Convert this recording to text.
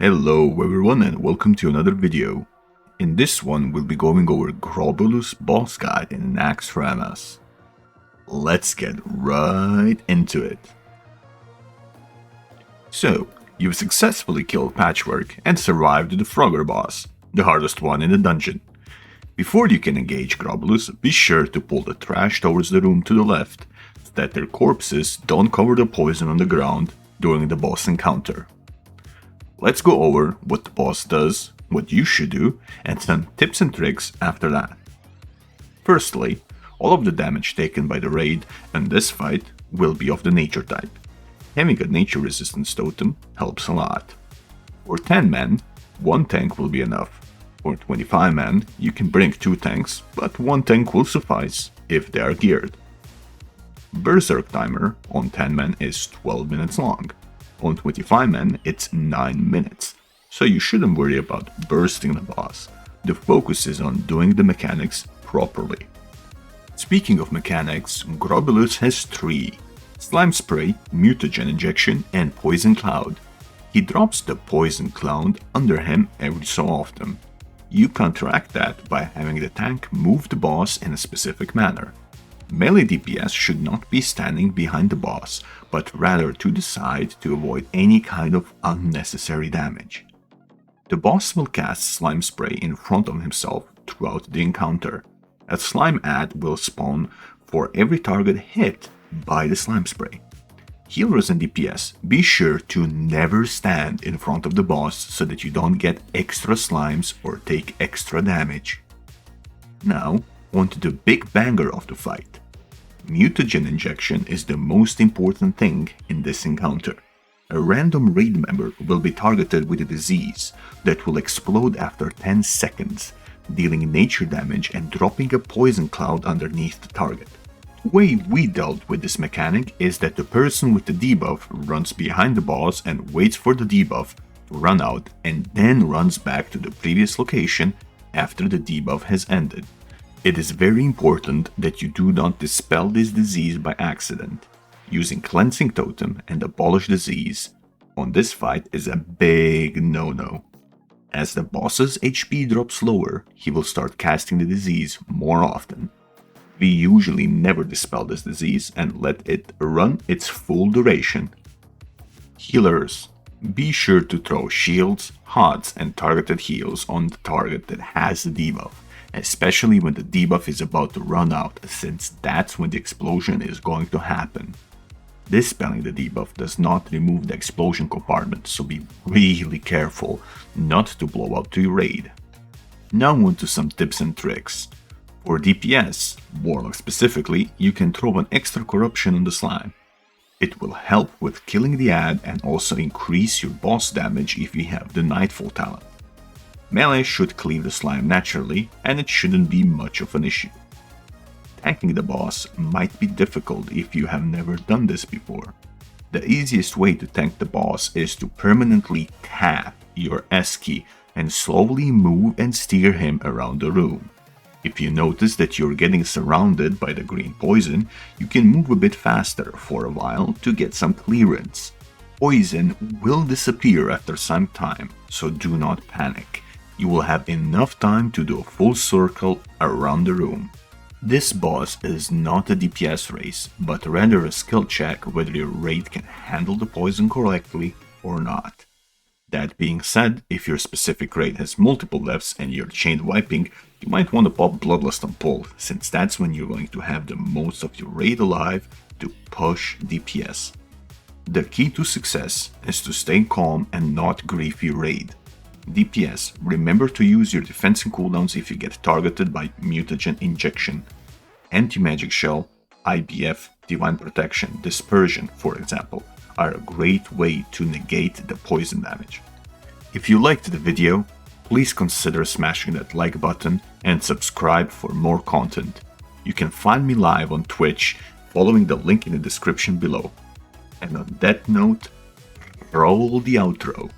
Hello everyone and welcome to another video. In this one we'll be going over Grobbulus boss guide in Naxxramas. Let's get right into it. So, you've successfully killed Patchwork and survived the Frogger boss, the hardest one in the dungeon. Before you can engage Grobbulus, be sure to pull the trash towards the room to the left, so that their corpses don't cover the poison on the ground during the boss encounter. Let's go over what the boss does, what you should do, and some tips and tricks after that. Firstly, all of the damage taken by the raid in this fight will be of the nature type. Having a nature resistance totem helps a lot. For 10 men, 1 tank will be enough. For 25 men, you can bring 2 tanks, but 1 tank will suffice if they are geared. Berserk timer on 10 men is 12 minutes long. On 25 men, it's 9 minutes, so you shouldn't worry about bursting the boss. The focus is on doing the mechanics properly. Speaking of mechanics, Grobbulus has 3: Slime Spray, Mutogen Injection, and Poison Cloud. He drops the Poison Cloud under him every so often. You counteract that by having the tank move the boss in a specific manner. Melee DPS should not be standing behind the boss, but rather to the side to avoid any kind of unnecessary damage. The boss will cast Slime Spray in front of himself throughout the encounter. A slime ad will spawn for every target hit by the Slime Spray. Healers and DPS, be sure to never stand in front of the boss so that you don't get extra slimes or take extra damage. Now, on to the big banger of the fight. Mutogen Injection is the most important thing in this encounter. A random raid member will be targeted with a disease that will explode after 10 seconds, dealing nature damage and dropping a poison cloud underneath the target. The way we dealt with this mechanic is that the person with the debuff runs behind the boss and waits for the debuff to run out and then runs back to the previous location after the debuff has ended. It is very important that you do not dispel this disease by accident. Using Cleansing Totem and Abolish Disease on this fight is a big no-no. As the boss's HP drops lower, he will start casting the disease more often. We usually never dispel this disease and let it run its full duration. Healers, be sure to throw shields, HOTS, and targeted heals on the target that has the debuff, especially when the debuff is about to run out, since that's when the explosion is going to happen. Dispelling the debuff does not remove the explosion compartment, so be really careful not to blow up to your raid. Now on to some tips and tricks. For DPS, Warlock specifically, you can throw an extra corruption on the slime. It will help with killing the ad and also increase your boss damage if you have the Nightfall talent. Melee should cleave the slime naturally, and it shouldn't be much of an issue. Tanking the boss might be difficult if you have never done this before. The easiest way to tank the boss is to permanently tap your S key and slowly move and steer him around the room. If you notice that you're getting surrounded by the green poison, you can move a bit faster for a while to get some clearance. Poison will disappear after some time, so do not panic. You will have enough time to do a full circle around the room. This boss is not a DPS race, but rather a skill check whether your raid can handle the poison correctly or not. That being said, if your specific raid has multiple lefts and you're chain wiping, you might want to pop Bloodlust on Pull, since that's when you're going to have the most of your raid alive to push DPS. The key to success is to stay calm and not grief your raid. DPS, remember to use your defense and cooldowns if you get targeted by Mutogen Injection. Anti-Magic Shell, IBF, Divine Protection, Dispersion, for example, are a great way to negate the poison damage. If you liked the video, please consider smashing that like button and subscribe for more content. You can find me live on Twitch following the link in the description below. And on that note, roll the outro.